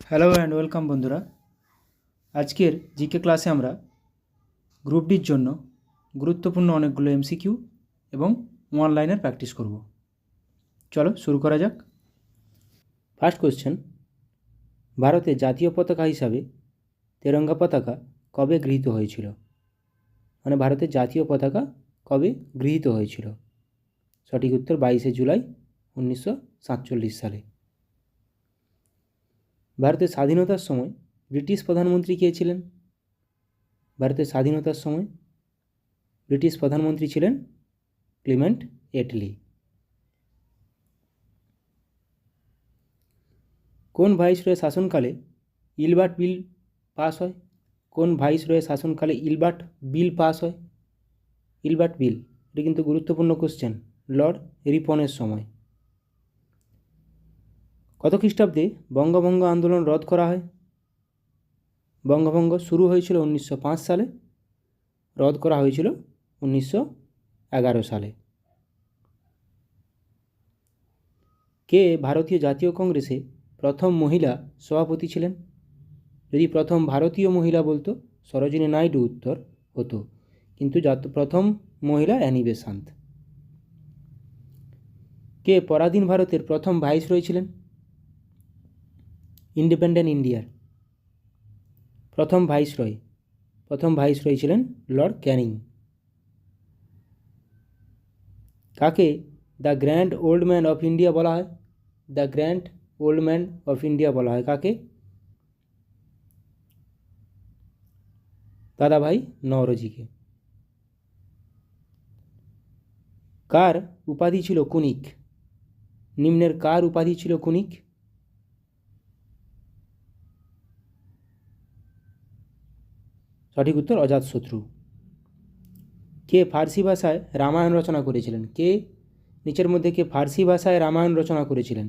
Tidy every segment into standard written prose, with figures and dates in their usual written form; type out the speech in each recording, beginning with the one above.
Hello and welcome বন্ধুরা। আজকের GK ক্লাসে আমরা গ্রুপ ডির জন্য গুরুত্বপূর্ণ অনেকগুলো এমসিকিউ এবং ওয়ান লাইনের প্র্যাকটিস করব। চলো শুরু করা যাক। ফার্স্ট কোশ্চেন, ভারতের জাতীয় পতাকা হিসাবে তেরঙ্গা পতাকা কবে গৃহীত হয়েছিল? মানে ভারতের জাতীয় পতাকা কবে গৃহীত হয়েছিল? সঠিক উত্তর 22শে জুলাই 1947 সালে। ভারতের স্বাধীনতার সময় ব্রিটিশ প্রধানমন্ত্রী কে ছিলেন? ভারতের স্বাধীনতার সময় ব্রিটিশ প্রধানমন্ত্রী ছিলেন ক্লিমেন্ট এটলি। কোন ভাইসরয়ের শাসনকালে ইলবার্ট বিল পাস হয়? কোন ভাইসরয়ের শাসনকালে ইলবার্ট বিল পাস হয়? ইলবার্ট বিল, এটা কিন্তু গুরুত্বপূর্ণ কোশ্চেন। লর্ড রিপনের সময়। কত খ্রিস্টাব্দে বঙ্গভঙ্গ আন্দোলন রদ করা হয়? বঙ্গভঙ্গ শুরু হয়েছিল 1905 সালে, রদ করা হয়েছিল 1911 সালে। কে ভারতীয় জাতীয় কংগ্রেসে প্রথম মহিলা সভাপতি ছিলেন? যদি প্রথম ভারতীয় মহিলা বলতো সরোজিনী নাইডু উত্তর হতো, কিন্তু প্রথম মহিলা অ্যানি বেসান্ত। কে পরাধীন ভারতের প্রথম ভাইসরয় ছিলেন? ইন্ডিপেন্ডেন্ট ইন্ডিয়ার প্রথম ভাইসরয় ছিলেন লর্ড ক্যানিং। কাকে the grand old man of India বলা হয়? The grand old man of India বলা হয় কাকে? দাদাভাই নওরোজিকে। কার উপাধি ছিল কুনিক? নিম্নের কার উপাধি ছিল কুনিক? সঠিক উত্তর অজাতশত্রু। কে ফার্সি ভাষায় রামায়ণ রচনা করেছিলেন? কে নিচের মধ্যে কে ফার্সি ভাষায় রামায়ণ রচনা করেছিলেন?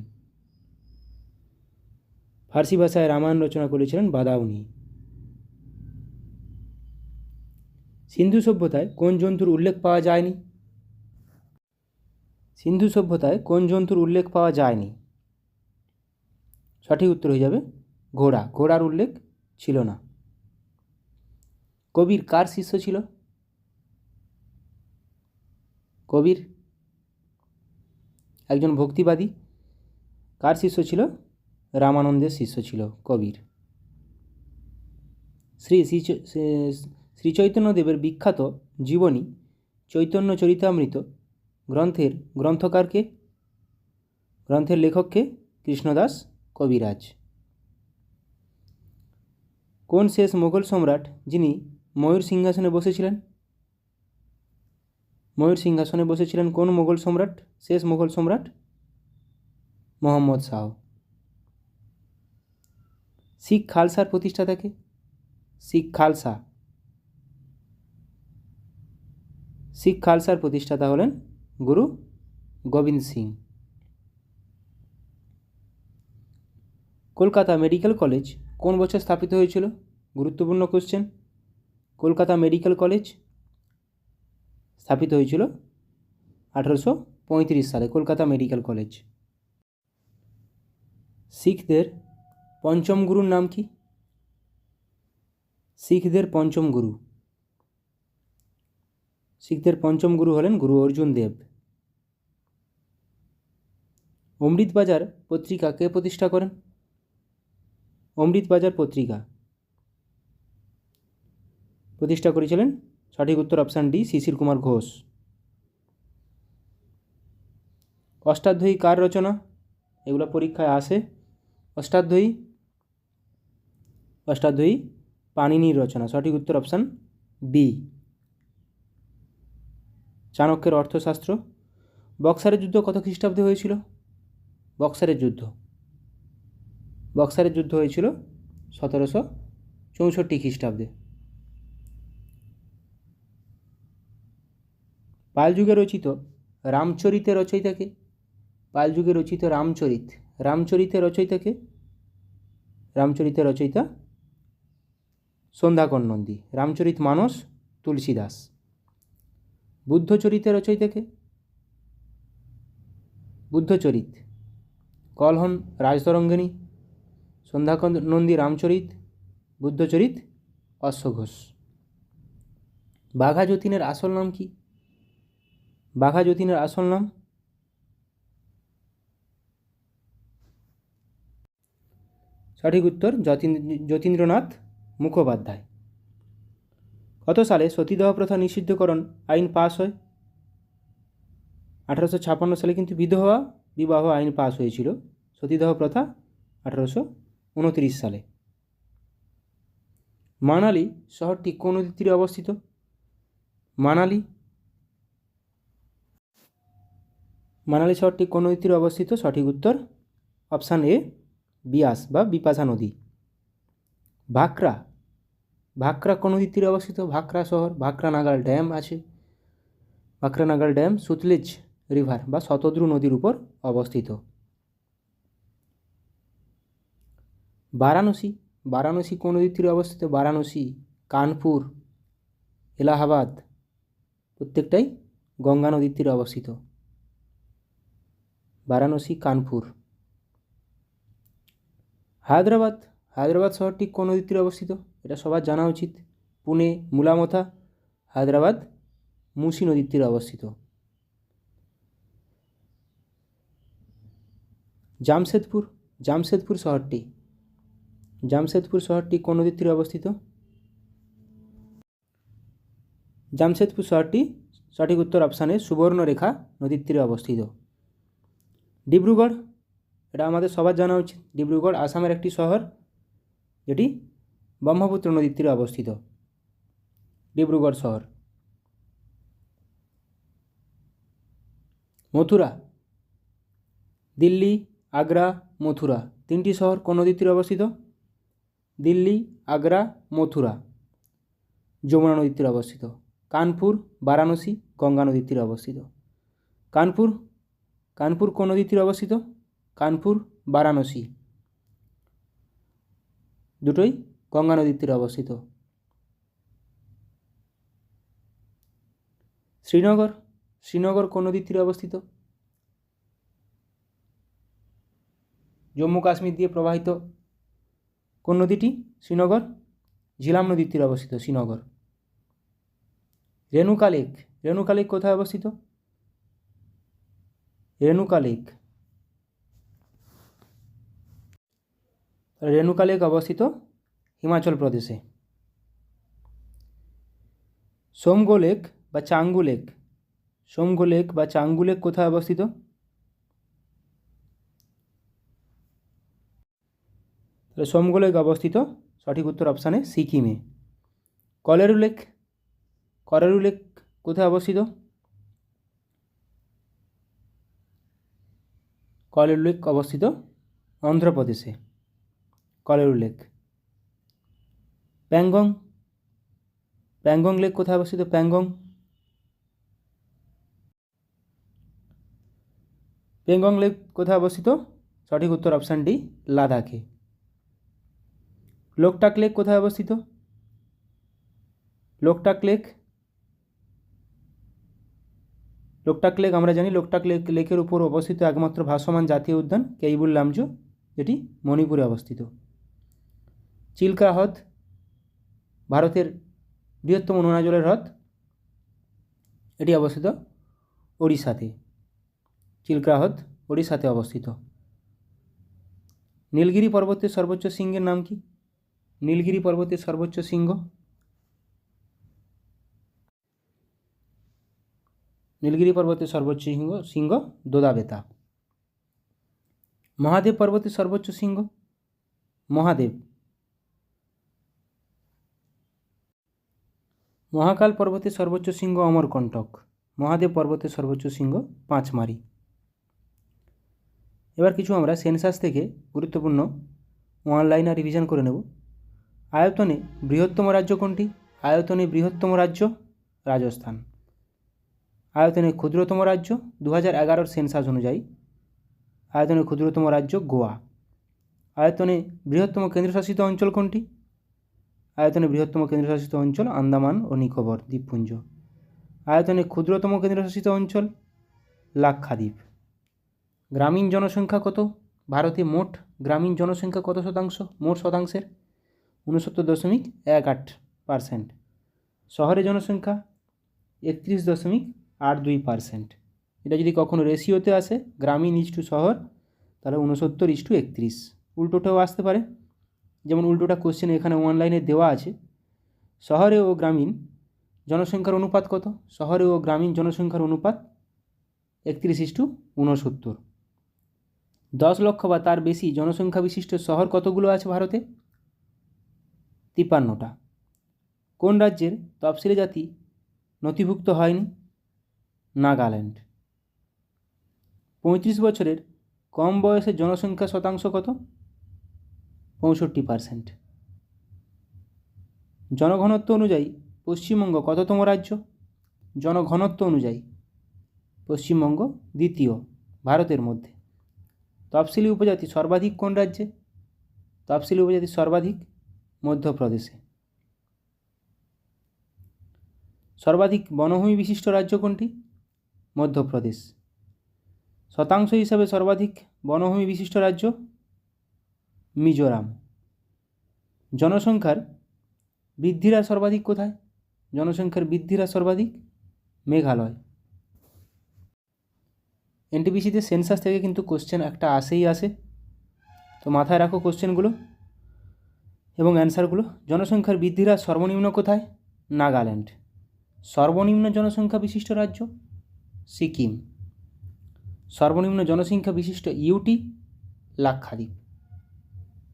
ফার্সি ভাষায় রামায়ণ রচনা করেছিলেন বাদাউনি। সিন্ধু সভ্যতায় কোন জন্তুর উল্লেখ পাওয়া যায়নি? সিন্ধু সভ্যতায় কোন জন্তুর উল্লেখ পাওয়া যায়নি? সঠিক উত্তর হয়ে যাবে ঘোড়া। ঘোড়ার উল্লেখ ছিল না। কবির কার শিষ্য ছিল? কবির একজন ভক্তিবাদী। কার শিষ্য ছিল? রামানন্দের শিষ্য ছিল কবির। শ্রী চৈতন্যদেবের বিখ্যাত জীবনী চৈতন্য চরিতামৃত গ্রন্থকারকে? গ্রন্থের লেখককে? কৃষ্ণদাস কবিরাজ। কোন শেষ মোগল সম্রাট যিনি ময়ূর সিংহাসনে বসেছিলেন? ময়ূর সিংহাসনে বসেছিলেন কোন মোগল সম্রাট? শেষ মোগল সম্রাট মোহাম্মদ শাহ। শিখ খালসার প্রতিষ্ঠাতাকে? শিখ খালসার প্রতিষ্ঠাতা হলেন গুরু গোবিন্দ সিং। কলকাতা মেডিকেল কলেজ কোন বছর স্থাপিত হয়েছিল? গুরুত্বপূর্ণ কোশ্চেন। কলকাতা মেডিকেল কলেজ স্থাপিত হয়েছিল 1835 সালে। Kolkata medical college. শিখদের পঞ্চম গুরুর নাম কি? শিখদের পঞ্চম গুরু হলেন গুরু অর্জুন দেব। অমৃতবাজার পত্রিকা কে প্রতিষ্ঠা করেন? অমৃতবাজার পত্রিকা প্রতিষ্ঠা করেছিলেন, সঠিক উত্তর অপশান ডি, শিশির কুমার ঘোষ। অষ্টাধ্যায়ী কার রচনা? এগুলো পরীক্ষায় আসে। অষ্টাধ্যায়ী পাণিনির রচনা, সঠিক উত্তর অপশান বি। চাণক্যের অর্থশাস্ত্র। বক্সারের যুদ্ধ কত খ্রিস্টাব্দে হয়েছিল? বক্সারের যুদ্ধ হয়েছিল 1764 খ্রিস্টাব্দে। পালযুগে রচিত রামচরিতের রচয়িতাকে? পালযুগে রচিত রামচরিতের রচয়িতাকে? রামচরিতের রচয়িতা সন্ধ্যাকর নন্দী। রামচরিত মানস তুলসীদাস। বুদ্ধচরিতের রচয়িতাকে? বুদ্ধচরিত কলহন রাজতরঙ্গিনী। সন্ধ্যানন্দী রামচরিত, বুদ্ধচরিত অশ্বঘোষ। বাঘা যতীনের আসল নাম কি? বাঘা যতীনের আসল নাম সঠিক উত্তর যতীন্দ্রনাথ মুখোপাধ্যায়। কত সালে সতীদাহ প্রথা নিষিদ্ধকরণ আইন পাস হয়? 1856 সালে কিন্তু বিধবা বিবাহ আইন পাস হয়েছিল। সতীদাহ প্রথা 1829 সালে। মানালি শহরটি কোন নদীর তীরে অবস্থিত? মানালি শহরটি কোন নদীর তীরে অবস্থিত? সঠিক উত্তর অপশান এ, বিয়াস বা বিপাশা নদী। ভাকরা কোন নদীর তীরে অবস্থিত? ভাকরা শহর, ভাকরা নাগাল ড্যাম আছে। ভাকরা নাগাল ড্যাম সুতলেজ রিভার বা শতদ্রু নদীর উপর অবস্থিত। বারাণসী কোন নদীর তীরে অবস্থিত? বারাণসী, কানপুর, এলাহাবাদ প্রত্যেকটাই গঙ্গা নদীর তীরে অবস্থিত। বারাণসী, কানপুর। হায়দ্রাবাদ শহরটি কোন নদীর তীরে অবস্থিত? এটা সবার জানা উচিত। পুনে, মুলামথা, হায়দ্রাবাদ মুসি নদীর তীরে অবস্থিত। জামশেদপুর শহরটি কোন নদীর তীরে অবস্থিত? জামশেদপুর শহরটি সঠিক উত্তর অপশানে সুবর্ণরেখা নদীর তীরে অবস্থিত। ডিব্রুগড়, এটা আমাদের সবার জানা উচিত। ডিব্রুগড় আসামের একটি শহর, যেটি ব্রহ্মপুত্র নদীর তীরে অবস্থিত। ডিব্রুগড় শহর। মথুরা, দিল্লি, আগ্রা, মথুরা তিনটি শহর কোন নদীর তীরে অবস্থিত? দিল্লি, আগ্রা, মথুরা যমুনা নদীর তীরে অবস্থিত। কানপুর, বারাণসী গঙ্গা নদীর তীরে অবস্থিত। কানপুর কোন নদীর তীরে অবস্থিত? কানপুর, বারাণসী দুটোই গঙ্গা নদীর তীরে অবস্থিত। শ্রীনগর কোন নদীর তীরে অবস্থিত? জম্মু কাশ্মীর দিয়ে প্রবাহিত কোন নদীটি? শ্রীনগর, ঝিলাম নদীর তীরে অবস্থিত শ্রীনগর। রেণুকা লেক কোথায় অবস্থিত? রেণুকা লেক অবস্থিত হিমাচল প্রদেশে। সোমগো লেক বা চাঙ্গু লেক কোথায় অবস্থিত? সোমগো লেক অবস্থিত সঠিক উত্তর অপশানে সিকিমে। কলেরু লেক কোথায় অবস্থিত? কলেরু লেক অবস্থিত অন্ধ্রপ্রদেশে। কলেরু লেক। প্যাংগং লেক কোথায় অবস্থিত? প্যাংগং লেক কোথায় অবস্থিত? সঠিক উত্তর অপশান ডি, লাদাখে। লোকটাক লেক কোথায় অবস্থিত? লোকটাক লেক আমরা জানি লোকটাক লেকের উপর অবস্থিত একমাত্র ভাসমান জাতীয় উদ্যান কেইবুল লামজো, যেটি মণিপুরে অবস্থিত। চিল্কা হ্রদ ভারতের বৃহত্তম নোনা জলের হ্রদ, এটি অবস্থিত ওড়িশাতে। চিল্কা হ্রদ ওড়িশাতে অবস্থিত। নীলগিরি পর্বতের সর্বোচ্চ শৃঙ্গের নাম কি? নীলগিরি পর্বতের সর্বোচ্চ শৃঙ্গ? নীলগিরি পর্বতের সর্বোচ্চ শৃঙ্গ দোদাবেতা। মহাদেব পর্বতের সর্বোচ্চ শৃঙ্গ? মহাকাল পর্বতের সর্বোচ্চ শৃঙ্গ অমরকণ্টক। মহাদেব পর্বতের সর্বোচ্চ শৃঙ্গ পাঁচমারি। এবার কিছু আমরা সেন্সাস থেকে গুরুত্বপূর্ণ অনলাইনে রিভিশন করে নেব। আয়তনে বৃহত্তম রাজ্য কোনটি? আয়তনে বৃহত্তম রাজ্য রাজস্থান। আয়তনে ক্ষুদ্রতম রাজ্য 2011 সেন্সাস অনুযায়ী আয়তনে ক্ষুদ্রতম রাজ্য গোয়া। আয়তনে বৃহত্তম কেন্দ্রশাসিত অঞ্চল কোনটি? আয়তনে বৃহত্তম কেন্দ্রশাসিত অঞ্চল আন্দামান ও নিকোবর দ্বীপপুঞ্জ। আয়তনে ক্ষুদ্রতম কেন্দ্রশাসিত অঞ্চল লাক্ষাদ্বীপ। গ্রামীণ জনসংখ্যা কত? ভারতে মোট গ্রামীণ জনসংখ্যা কত শতাংশ? মোট শতাংশের 69.18%। শহরে জনসংখ্যা 31.82%। এটা যদি কখনো রেশিওতে আসে, গ্রামীণ ইস্টু শহর, তাহলে 69:31। উল্টোটাও আসতে পারে, যেমন উল্টোটা কোশ্চেন এখানে অনলাইনে দেওয়া আছে। শহরে ও গ্রামীণ জনসংখ্যার অনুপাত কত? শহরে ও গ্রামীণ জনসংখ্যার অনুপাত 31:69। 10 লক্ষ বা তার বেশি জনসংখ্যা বিশিষ্ট শহর কতগুলো আছে ভারতে? 53টা। কোন রাজ্যের তফসিলি জাতি নথিভুক্ত হয়নি? নাগাল্যান্ড। 35 বছরের কম বয়সের জনসংখ্যা শতাংশ কত? 65%। জনঘনত্ব অনুযায়ী পশ্চিমবঙ্গ কততম রাজ্য? জনঘনত্ব অনুযায়ী পশ্চিমবঙ্গ দ্বিতীয় ভারতের মধ্যে। তফসিলি উপজাতি সর্বাধিক কোন রাজ্যে? তফসিলি উপজাতি সর্বাধিক মধ্যপ্রদেশে। সর্বাধিক বনভূমি বিশিষ্ট রাজ্য কোনটি? মধ্যপ্রদেশ। শতাংশ হিসাবে সর্বাধিক বনভূমি বিশিষ্ট রাজ্য মিজোরাম। জনসংখ্যার বৃদ্ধির হার সর্বাধিক কোথায়? জনসংখ্যার বৃদ্ধির হার সর্বাধিক মেঘালয়। এনটিপিসিতে সেন্সাস থেকে কিন্তু কোশ্চেন একটা আসে, তো মাথায় রাখো কোশ্চেনগুলো এবং অ্যান্সারগুলো। জনসংখ্যার বৃদ্ধির হার সর্বনিম্ন কোথায়? নাগাল্যান্ড। সর্বনিম্ন জনসংখ্যা বিশিষ্ট রাজ্য সিকিম। সর্বনিম্ন জনসংখ্যা বিশিষ্ট ইউটি লাক্ষাদ্বীপ।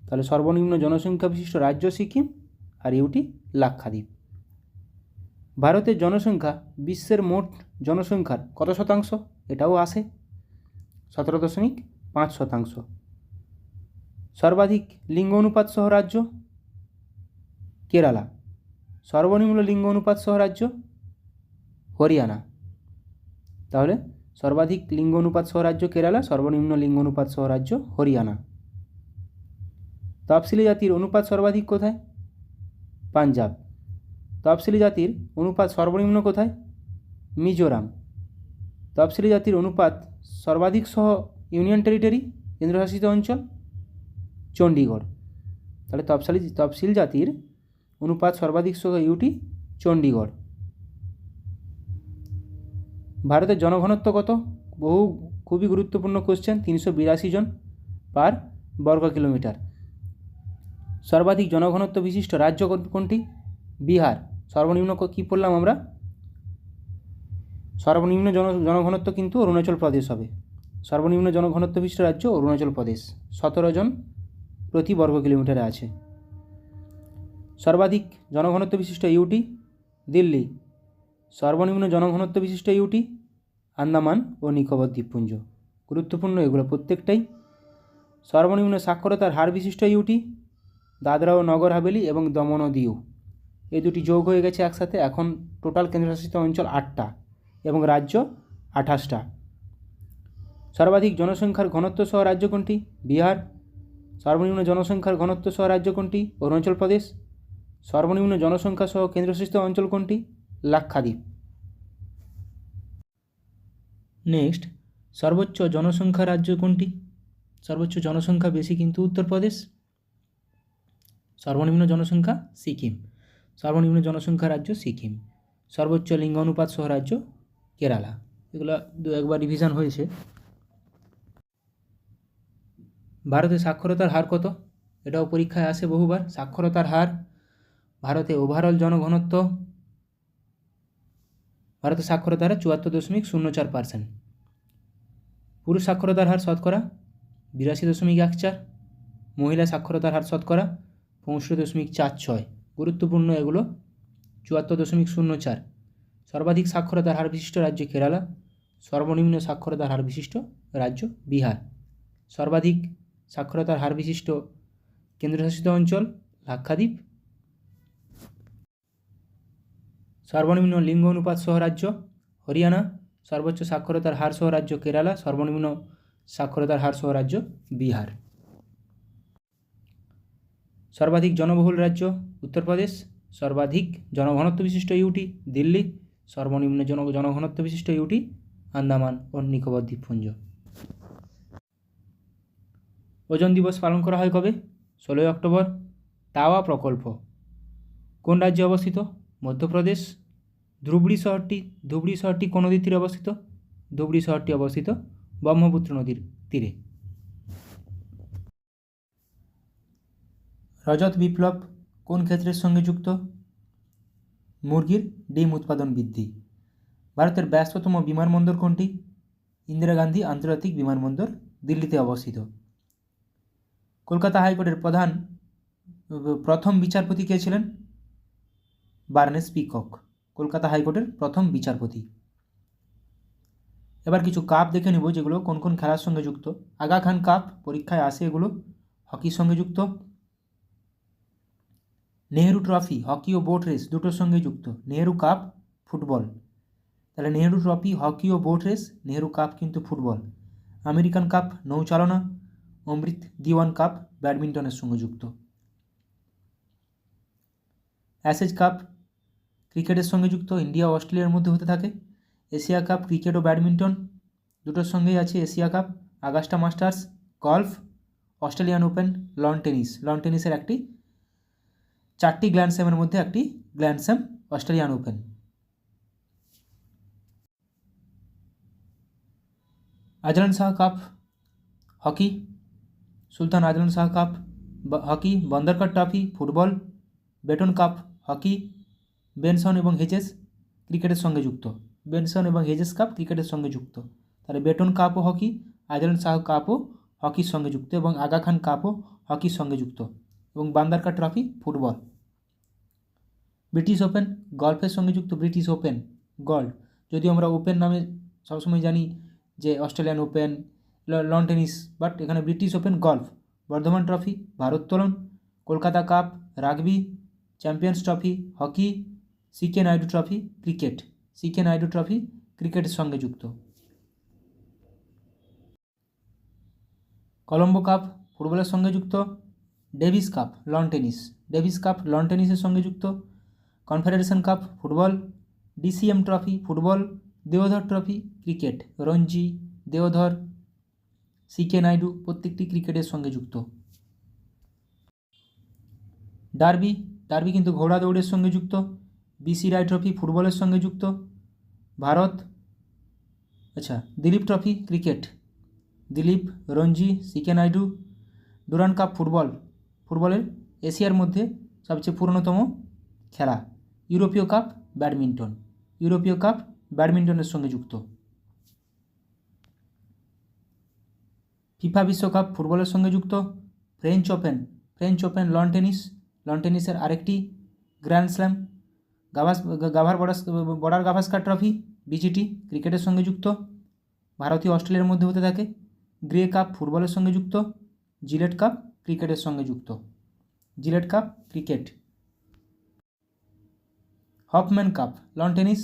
তাহলে সর্বনিম্ন জনসংখ্যা বিশিষ্ট রাজ্য সিকিম আর ইউটি লাক্ষাদ্বীপ। ভারতের জনসংখ্যা বিশ্বের মোট জনসংখ্যার কত শতাংশ? এটাও আসে, 17.5%। সর্বাধিক লিঙ্গ অনুপাত সহ রাজ্য কেরালা। সর্বনিম্ন লিঙ্গ অনুপাত সহ রাজ্য হরিয়ানা। তাহলে সর্বাধিক লিঙ্গ অনুপাত সহ রাজ্য কেরালা, সর্বনিম্ন লিঙ্গ অনুপাত সহ রাজ্য হরিয়ানা। তফসিলি জাতির অনুপাত সর্বাধিক কোথায়? পাঞ্জাব। তফসিলি জাতির অনুপাত সর্বনিম্ন কোথায়? মিজোরাম। তফসিলি জাতির অনুপাত সর্বাধিক সহ ইউনিয়ন টেরিটরি কেন্দ্রশাসিত অঞ্চল চণ্ডীগড়। তাহলে তফসিল জাতির অনুপাত সর্বাধিক সহ ইউটি চণ্ডীগড়। ভারতের জনঘনত্ব কত? খুবই গুরুত্বপূর্ণ কোশ্চেন। 382 জন পার বর্গ কিলোমিটার। সর্বাধিক জনঘনত্ব বিশিষ্ট রাজ্য কোনটি? বিহার। সর্বনিম্ন কী পড়লাম আমরা? সর্বনিম্ন জনঘনত্ব কিন্তু অরুণাচল প্রদেশ হবে। সর্বনিম্ন জনঘনত্ব বিশিষ্ট রাজ্য অরুণাচল প্রদেশ, 17 জন প্রতি বর্গ কিলোমিটারে আছে। সর্বাধিক জনঘনত্ব বিশিষ্ট ইউটি দিল্লি। সর্বনিম্ন জনঘনত্ব বিশিষ্ট ইউটি আন্দামান ও নিকোবর দ্বীপপুঞ্জ। গুরুত্বপূর্ণ এগুলো প্রত্যেকটাই। সর্বনিম্ন সাক্ষরতার হার বিশিষ্ট ইউটি দাদরা ও নগর হাভেলি এবং দমন ও দিউ। এই দুটি যোগ হয়ে গেছে একসাথে, এখন টোটাল কেন্দ্রশাসিত অঞ্চল 8টা এবং রাজ্য 28টা। সর্বাধিক জনসংখ্যার ঘনত্ব সহ রাজ্য কোনটি? বিহার। সর্বনিম্ন জনসংখ্যার ঘনত্ব সহ রাজ্য কোনটি? অরুণাচল প্রদেশ। সর্বনিম্ন জনসংখ্যা সহ কেন্দ্রশাসিত অঞ্চল কোনটি? লাক্ষাদ্বীপ। নেক্সট, সর্বোচ্চ জনসংখ্যা রাজ্য কোনটি? সর্বোচ্চ জনসংখ্যা বেশি কিন্তু উত্তরপ্রদেশ। সর্বনিম্ন জনসংখ্যা সিকিম। সর্বনিম্ন জনসংখ্যা রাজ্য সিকিম। সর্বোচ্চ লিঙ্গ অনুপাত সহ রাজ্য কেরালা। এগুলো একবার রিভিশন হয়েছে। ভারতে সাক্ষরতার হার কত? এটাও পরীক্ষায় আসে বহুবার। সাক্ষরতার হার ভারতে ওভারঅল জনঘনত্ব, ভারতের সাক্ষরতার হার 74.04%। পুরুষ সাক্ষরতার হার শতকরা 82.14। মহিলা সাক্ষরতার হার শতকরা 65.46। গুরুত্বপূর্ণ এগুলো। 74.04। সর্বাধিক সাক্ষরতার হার বিশিষ্ট রাজ্য কেরালা। সর্বনিম্ন সাক্ষরতার হার বিশিষ্ট রাজ্য বিহার। সর্বাধিক সাক্ষরতার হার বিশিষ্ট কেন্দ্রশাসিত অঞ্চল লাক্ষাদ্বীপ। সর্বনিম্ন লিঙ্গ অনুপাত সহ রাজ্য হরিয়ানা। সর্বোচ্চ সাক্ষরতার হার সহ রাজ্য কেরালা। সর্বনিম্ন সাক্ষরতার হার সহ রাজ্য বিহার। সর্বাধিক জনবহুল রাজ্য উত্তরপ্রদেশ। সর্বাধিক জনঘনত্ব বিশিষ্ট ইউটি দিল্লি। সর্বনিম্ন জনঘনত্ব বিশিষ্ট ইউটি আন্দামান ও নিকোবর দ্বীপপুঞ্জ। ওজন দিবস পালন করা হয় কবে? 16ই অক্টোবর। তাওয়া প্রকল্প কোন রাজ্যে অবস্থিত? মধ্যপ্রদেশ। ধুবড়ি শহরটি কোন নদীর তীরে অবস্থিত? ধুবড়ি শহরটি অবস্থিত ব্রহ্মপুত্র নদীর তীরে। রজত বিপ্লব কোন ক্ষেত্রের সঙ্গে যুক্ত? মুরগির ডিম উৎপাদন বৃদ্ধি। ভারতের ব্যস্ততম বিমানবন্দর কোনটি? ইন্দিরা গান্ধী আন্তর্জাতিক বিমানবন্দর দিল্লিতে অবস্থিত। কলকাতা হাইকোর্টের প্রথম বিচারপতি কে ছিলেন? বার্নেস পিকক, কলকাতা হাইকোর্টের প্রথম বিচারপতি। এবার কিছু কাপ দেখে নেব যেগুলো কোন কোন খেলার সঙ্গে যুক্ত। আগা খান কাপ পরীক্ষায় আসে, এগুলো হকির সঙ্গে যুক্ত। নেহেরু ট্রফি হকি ও বোট রেস দুটোর সঙ্গে যুক্ত। নেহেরু কাপ ফুটবল, তাহলে নেহেরু ট্রফি হকি ও বোট রেস, নেহেরু কাপ কিন্তু ফুটবল। আমেরিকান কাপ নৌচালনা, অমৃত দিওয়ান কাপ ব্যাডমিন্টনের সঙ্গে যুক্ত। অ্যাশেজ কাপ ক্রিকেটের সঙ্গে যুক্ত, ইন্ডিয়া ও অস্ট্রেলিয়ার মধ্যে হতে থাকে। এশিয়া কাপ ক্রিকেট ও ব্যাডমিন্টন দুটোর সঙ্গেই আছে। Asia cup, Augusta masters golf, Australian open lawn tennis. Lawn টেনিসের একটি 4টি গ্র্যান্ড স্ল্যামের মধ্যে একটি grand slam Australian open. Azlan Shah cup hockey, Sultan Azlan Shah cup hockey, Bandodkar trophy football, Beighton cup hockey, Benson এবং হেজেস ক্রিকেটের সঙ্গে যুক্ত। বেনসন এবং হেজেস কাপ ক্রিকেটের সঙ্গে যুক্ত। তাহলে বেটন কাপও হকি, আজলান শাহ কাপও হকির সঙ্গে যুক্ত এবং আগা খান কাপও হকির সঙ্গে যুক্ত এবং বান্দারকার ট্রফি ফুটবল। ব্রিটিশ ওপেন গল্ফের সঙ্গে যুক্ত। ব্রিটিশ ওপেন গল্ফ, যদিও আমরা ওপেন নামে সবসময় জানি যে Australian open, lawn tennis, but এখানে British open golf. Burdwan trophy ভারোত্তোলন, Kolkata cup rugby, champions trophy hockey, CK Naidu trophy cricket. CK Naidu trophy ক্রিকেটের সঙ্গে যুক্ত। কলম্বো কাপ ফুটবলের সঙ্গে যুক্ত। Davis cup lawn tennis, Davis cup lawn টেনিসের সঙ্গে যুক্ত। Confederation cup football, DCM trophy football, Deodhar trophy cricket. Ranji, Deodhar, CK Naidu প্রত্যেকটি ক্রিকেটের সঙ্গে যুক্ত। ডার্বি, ডার্বি কিন্তু ঘোড়া দৌড়ের সঙ্গে যুক্ত। বিসি রায় ট্রফি ফুটবলের সঙ্গে যুক্ত। Bharat, Dilip trophy cricket, Dilip, Ranji, CK Naidu. Durand cup football, ফুটবলের এশিয়ার মধ্যে সবচেয়ে পুরনোতম খেলা। ইউরোপীয় কাপ ব্যাডমিন্টন, ইউরোপীয় কাপ ব্যাডমিন্টনের সঙ্গে যুক্ত। ফিফা বিশ্বকাপ ফুটবলের সঙ্গে যুক্ত। French open, French open lawn tennis, lawn টেনিসের আরেকটি grand slam. Border Gavaskar trophy BGT ক্রিকেটের সঙ্গে যুক্ত। ভারতীয় অস্ট্রেলিয়ার মধ্যে হতে থাকে। গ্রে কাপ ফুটবলের সঙ্গে যুক্ত। জিলেট কাপ ক্রিকেটের সঙ্গে যুক্ত। Gillette cup cricket. Hoffman cup lawn tennis.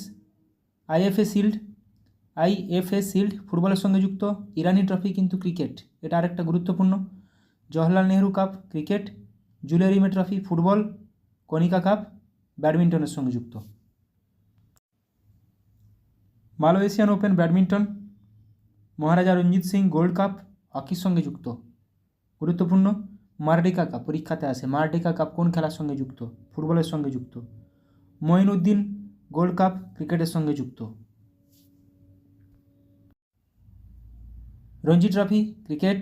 IFA shield ফুটবলের সঙ্গে যুক্ত। ইরানি ট্রফি কিন্তু ক্রিকেট, এটা আরেকটা গুরুত্বপূর্ণ। Jawaharlal Nehru cup cricket. Jules Rimet trophy football. Konica cup ব্যাডমিন্টনের সঙ্গে যুক্ত। Malaysian open badminton. Maharaja Ranjit Singh gold cup হকির সঙ্গে যুক্ত, গুরুত্বপূর্ণ। মার্ডিকা কাপ পরীক্ষাতে আসে। মার্ডিকা কাপ কোন খেলার সঙ্গে যুক্ত? ফুটবলের সঙ্গে যুক্ত। মঈনুদ্দিন গোল্ড কাপ ক্রিকেটের সঙ্গে যুক্ত। Ranji trophy cricket.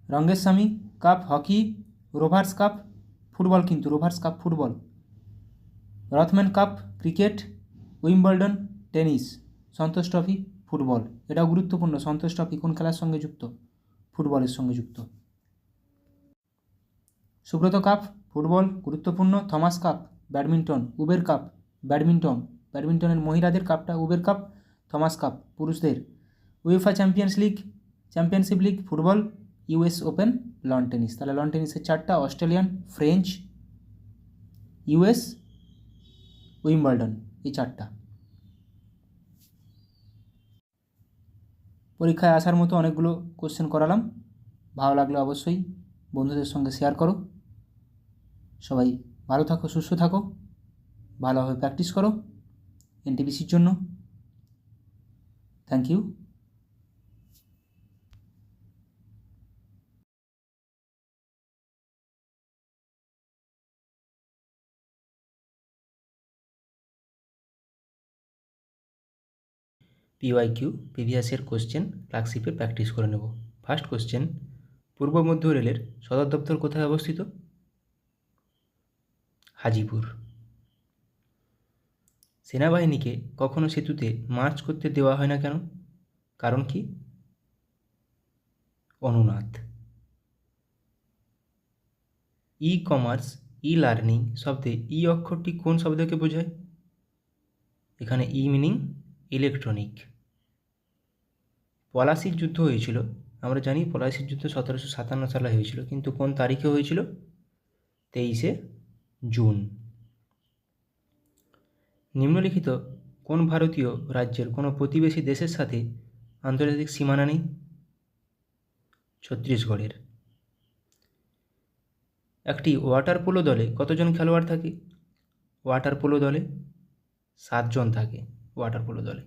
Rangaswami cup hockey. Rovers cup football, কিন্তু Rovers cup football. Rothmans cup cricket. Wimbledon tennis. Santosh trophy football, এটাও গুরুত্বপূর্ণ। সন্তোষ ট্রফি কোন খেলার সঙ্গে যুক্ত? ফুটবলের সঙ্গে যুক্ত। সুব্রত কাপ ফুটবল, গুরুত্বপূর্ণ। Thomas cup badminton. Uber cup badminton, ব্যাডমিন্টনের মহিলাদের কাপটা উবের কাপ। থমাস কাপ পুরুষদের। UEFA championship league football. US open lawn tennis. তাহলে লন টেনিসের 4টা, অস্ট্রেলিয়ান, ফ্রেঞ্চ, ইউএস, উইম্বলডন, এই 4টা। পরীক্ষায় আসার মতো অনেকগুলো কোশ্চেন করালাম। ভালো লাগলে অবশ্যই বন্ধুদের সঙ্গে শেয়ার করো। সবাই ভালো থাকো, সুস্থ থাকো, ভালোভাবে প্র্যাকটিস করো এনটিপিসির জন্য। Thank you. PYQ previous year question ক্লার্কশিপে প্র্যাকটিস করে নেব। ফার্স্ট কোশ্চেন, পূর্ব মধ্য রেলের সদর দপ্তর কোথায় অবস্থিত? হাজিপুর। সেনাবাহিনীকে কখনো সেতুতে মার্চ করতে দেওয়া হয় না কেন? কারণ কি? অনুনাদ। ই কমার্স, ই লার্নিং শব্দে ই অক্ষরটি কোন শব্দকে বোঝায়? এখানে ই মিনিং ইলেকট্রনিক। পলাশির যুদ্ধ হয়েছিল, আমরা জানি পলাশির যুদ্ধ 1757 সালে হয়েছিল, কিন্তু কোন তারিখে হয়েছিল? 23শে জুন। নিম্নলিখিত কোন ভারতীয় রাজ্যের কোনো প্রতিবেশী দেশের সাথে আন্তর্জাতিক সীমানা নেই? ছত্তিশগড়ের। একটি ওয়াটার পোলো দলে কতজন খেলোয়াড় থাকে? ওয়াটার পোলো দলে 7 জন থাকে। ওয়াটার পোলো দলে।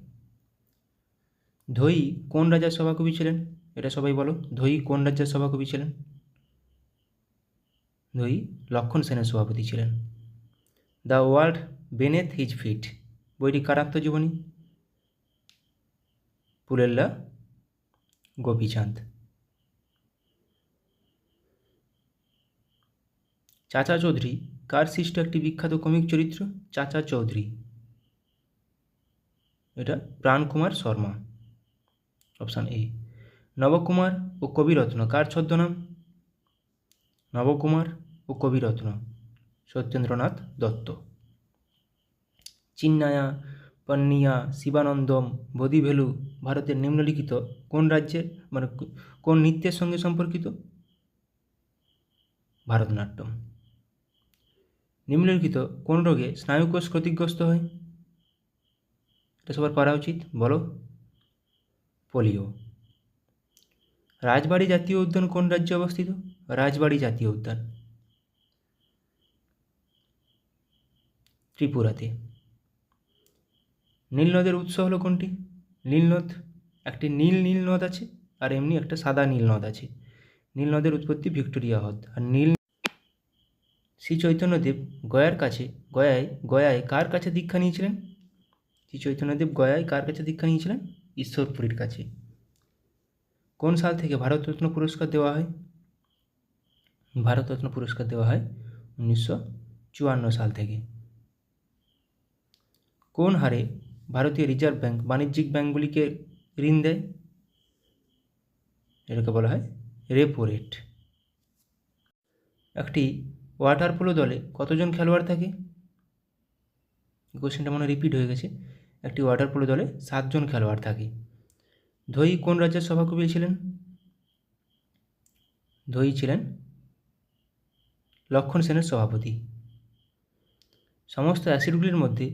ধোই কোন রাজার সভাকবি ছিলেন? এটা সবাই বলো, ধোই কোন রাজ্যের সভাকবি ছিলেন? ধোই লক্ষণ সেনের সভাপতি ছিলেন। দ্য ওয়ার্ল্ড বেনেথ হিজ ফিট বইটি কার আত্মজীবনী? পুলেল্লা গোপীচাঁদ। চাচা চৌধুরী কার সৃষ্ট একটি বিখ্যাত কমিক চরিত্র? চাচা চৌধুরী, এটা প্রাণকুমার শর্মা। Option A. নবকুমার ও কবিরত্ন কার ছদ্মনাম? নবকুমার ও কবিরত্ন সত্যেন্দ্রনাথ দত্ত। চিন্নায়া, পন্নিয়া, শিবানন্দম, বোধিভেলু ভারতের নিম্নলিখিত কোন রাজ্যের কোন নৃত্যের সঙ্গে সম্পর্কিত? ভারতনাট্যম। নিম্নলিখিত কোন রোগে স্নায়ুকোষ ক্ষতিগ্রস্ত হয়? এটা সবার পারা উচিত, বলো। পোলিও। রাজবাড়ী জাতীয় উদ্যান কোন রাজ্যে অবস্থিত? রাজবাড়ী জাতীয় উদ্যান ত্রিপুরাতে। নীলনদের উৎস হলো কোনটি? নীলনদ, একটি নীল নদ আছে আর এমনি একটা সাদা নীল নদ আছে। নীলনদের উৎপত্তি ভিক্টোরিয়া হ্রদ। আর শ্রী চৈতন্যদেব গয়ায় কার কাছে দীক্ষা নিয়েছিলেন? শ্রী চৈতন্যদেব গয়ায় কার কাছে দীক্ষা নিয়েছিলেন? ঈশ্বরপুরীর কাছে। কোন সাল থেকে ভারতরত্ন পুরস্কার দেওয়া হয়? ভারতরত্ন পুরস্কার দেওয়া হয় 1954 সাল থেকে। কোন হারে ভারতীয় রিজার্ভ ব্যাঙ্ক বাণিজ্যিক ব্যাঙ্কগুলিকে ঋণ দেয়? এটাকে বলা হয় রেপো রেট। একটি ওয়াটার পোলো দলে কতজন খেলোয়াড় থাকে? কোশ্চেনটা মনে রিপিট হয়ে গেছে। একটি ওয়াটার পোলো দলে 7 জন খেলোয়াড় থাকে। ধোই কোন রাজ্যের সভাকবি ছিলেন? ধোই ছিলেন লক্ষণ সেনের সভাপতি। সমস্ত অ্যাসিডগুলির মধ্যে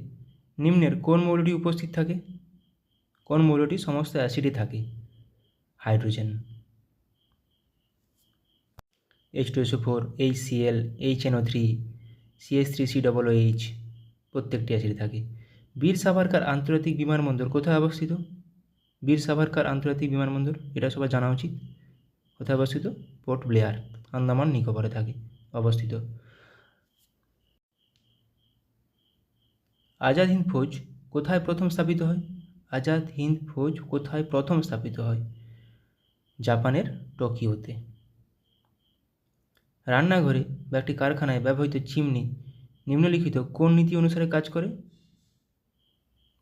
নিম্নের কোন মৌলটি উপস্থিত থাকে? কোন মৌলটি সমস্ত অ্যাসিডে থাকে? Hydrogen. H2SO4, HCl, HNO3, CH3COOH প্রত্যেকটি অ্যাসিডে থাকে। বীর সাভারকার আন্তর্জাতিক বিমানবন্দর কোথায় অবস্থিত? বীর সাভারকার আন্তর্জাতিক বিমানবন্দর, এটা সবার জানা উচিত। কোথায় অবস্থিত? পোর্ট ব্লেয়ার, আন্দামান নিকোবরে থাকে অবস্থিত। আজাদ হিন্দ ফৌজ কোথায় প্রথম স্থাপিত হয়? আজাদ হিন্দ ফৌজ কোথায় প্রথম স্থাপিত হয়? জাপানের টোকিওতে। রান্নাঘরে বা একটি কারখানায় ব্যবহৃত চিমনি নিম্নলিখিত কোন নীতি অনুসারে কাজ করে?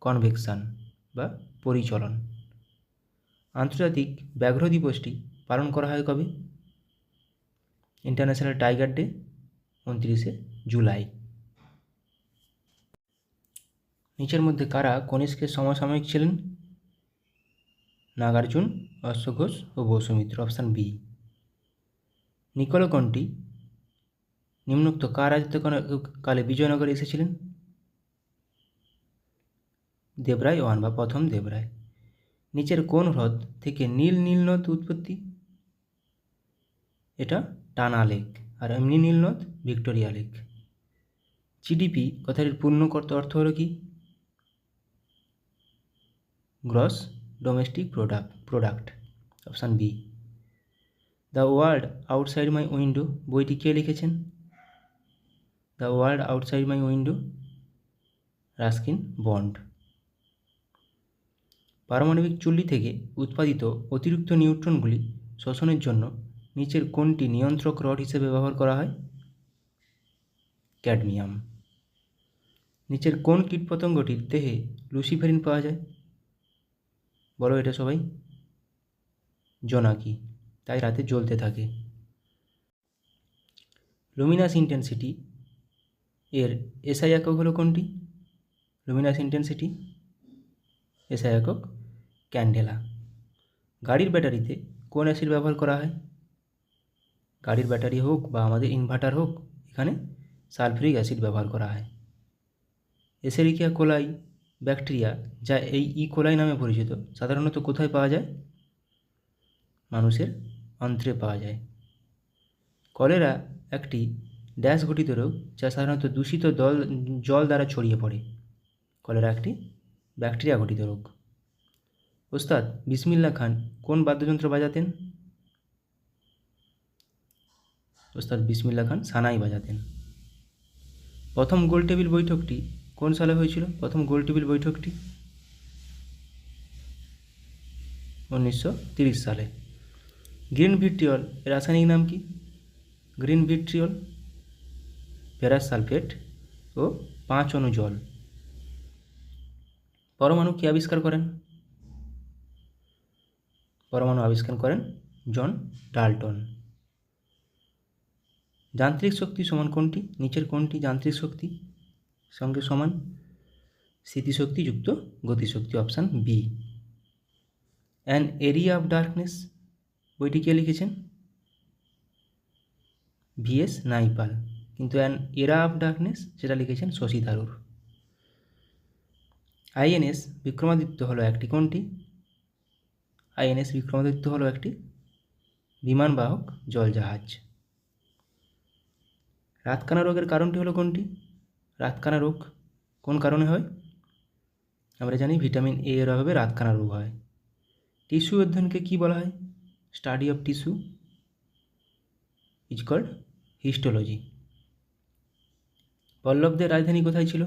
কনভেকশন বা পরিচলন। আন্তর্জাতিক ব্যাঘ্র দিবসটি পালন করা হয় কবে? ইন্টারন্যাশনাল টাইগার ডে 29শে জুলাই। নিচের মধ্যে কারা কনিষ্কের সমসাময়িক ছিলেন? নাগার্জুন, অশ্বঘোষ ও বসুমিত্র। Option B. নিকলকণ্ঠী নিম্নোক্ত কার রাজত্বকালে বিজয়নগরে এসেছিলেন? দেবরায় ওয়ান বা প্রথম দেবরায়। নিচের কোন হ্রদ থেকে নীলনদ উৎপত্তি? এটা টানা লেক। আর এমনি নীলনদ ভিক্টোরিয়া লেক। জিডিপি কথাটির পূর্ণ অর্থ হলো কি? Gross domestic product. Option B. The world outside my window বইটি কে লিখেছেন? The world outside my window Ruskin Bond. পারমাণবিক চুল্লি থেকে উৎপাদিত অতিরিক্ত নিউট্রনগুলি শোষণের জন্য নিচের কোনটি নিয়ন্ত্রক রড হিসেবে ব্যবহার করা হয়? ক্যাডমিয়াম। নিচের কোন কীটপতঙ্গটির দেহে লুসিফেরিন পাওয়া যায়? বলো এটা সবাই। জোনাকি, তাই রাতে জ্বলতে থাকে। লুমিনাস ইন্টেন্সিটি এর এসআই একক হলো কোনটি? লুমিনাস ইন্টেন্সিটি এসআই একক ক্যান্ডেলা। গাড়ির ব্যাটারিতে কোন অ্যাসিড ব্যবহার করা হয়? গাড়ির ব্যাটারি হোক বা আমাদের ইনভার্টার হোক, এখানে সালফিউরিক অ্যাসিড ব্যবহার করা হয়। এসেরিকিয়া কোলাই ব্যাকটেরিয়া, যা এই কোলাই নামে পরিচিত, সাধারণত কোথায় পাওয়া যায়? মানুষের অন্ত্রে পাওয়া যায়। কলেরা একটি ড্যাশ ঘটিত রোগ, যা সাধারণত দূষিত জল দ্বারা ছড়িয়ে পড়ে। কলেরা একটি ব্যাকটেরিয়া ঘটিত রোগ। ওস্তাদ বিসমিল্লাহ খান কোন বাদ্যযন্ত্র বাজাতেন? ওস্তাদ বিসমিল্লাহ খান সানাই বাজাতেন। প্রথম গোলটেবিল বৈঠকটি কোন সালে হয়েছিল? প্রথম গোলটেবিল বৈঠকটি 1930 সালে। গ্রিন ভিট্রিয়ল এর রাসায়নিক নাম কি? গ্রিন ভিট্রিয়ল ফেরাস সালফেট ও 5 অণু জল। পরমাণু কে আবিষ্কার করেন? পরমাণু আবিষ্কার করেন জন ডাল্টন। যান্ত্রিক শক্তি সমান কোনটি? নিচের কোনটি যান্ত্রিক শক্তি সঙ্গে সমান? স্থিতিশক্তি যুক্ত গতিশক্তি, option B. An area of darkness বইটি কে লিখেছেন? V S Naipaul. কিন্তু অ্যান এরা অফ ডার্কনেস সেটা লিখেছেন শশী থারুর। আইএনএস বিক্রমাদিত্য হলো একটি কোনটি? আইএনএস বিক্রমাদিত্য হলো একটি বিমানবাহক জলজাহাজ। রাতকানা রোগের কারণটি হলো কোনটি? রাতকানা রোগ কোন কারণে হয়? আমরা জানি ভিটামিন এ এর অভাবে রাতকানা রোগ হয়। টিস্যু অধ্যয়নকে কী বলা হয়? Study of tissue is called histology. পল্লবদের রাজধানী কোথায় ছিল?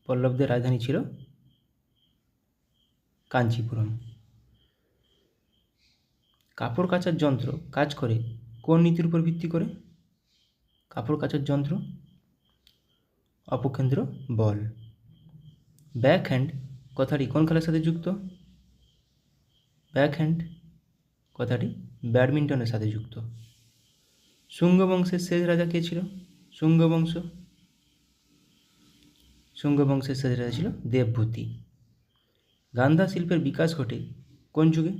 পল্লবদের রাজধানী ছিল কাঞ্চিপুরম। কাপড় কাচার যন্ত্র কাজ করে কোন নীতির উপর ভিত্তি করে? কাপড় কাচার যন্ত্র অপকেন্দ্র বল। ব্যাক হ্যান্ড কথাটি কোন খেলার সাথে যুক্ত? ব্যাক হ্যান্ড কথাটি ব্যাডমিন্টনের সাথে যুক্ত। শুঙ্গ বংশের শেষ রাজা কে ছিল? শুঙ্গ বংশের শেষ রাজা ছিল দেবভূতি। গান্ধা শিল্পের বিকাশ ঘটে কোন যুগে?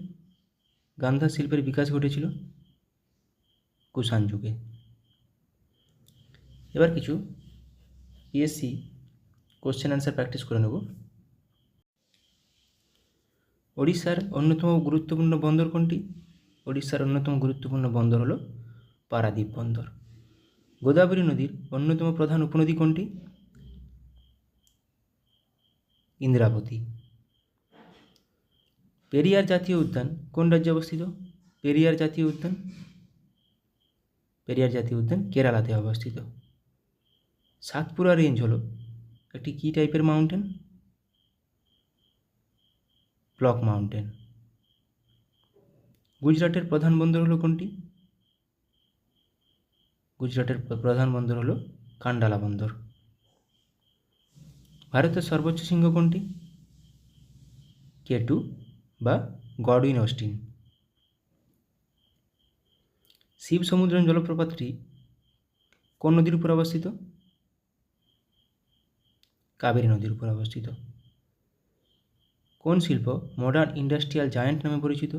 গান্ধা শিল্পের বিকাশ ঘটেছিল কুষাণ যুগে। এবার কিছু পিএসসি কোশ্চেন অ্যান্সার প্র্যাকটিস করে নেব। ওড়িশার অন্যতম গুরুত্বপূর্ণ বন্দর কোনটি? ওড়িশার অন্যতম গুরুত্বপূর্ণ বন্দর হলো পারাদ্বীপ বন্দর। গোদাবরী নদীর অন্যতম প্রধান উপনদী কোনটি? ইন্দ্রাবতী। পেরিয়ার জাতীয় উদ্যান কোন রাজ্যে অবস্থিত? পেরিয়ার জাতীয় উদ্যান কেরালাতে অবস্থিত। সাতপুরা রেঞ্জ হলো একটি কী টাইপের মাউন্টেন? Block mountain. গুজরাটের প্রধান বন্দর হলো কোনটি? গুজরাটের প্রধান বন্দর হলো কান্ডালা বন্দর। ভারতের সর্বোচ্চ শৃঙ্গ কোনটি? K2 বা গডউইন অস্টিন। শিব সমুদ্রম জলপ্রপাতটি কোন নদীর উপর অবস্থিত? কাবেরী নদীর উপর অবস্থিত। কোন শিল্প মডার্ন ইন্ডাস্ট্রিয়াল জায়ান্ট নামে পরিচিত?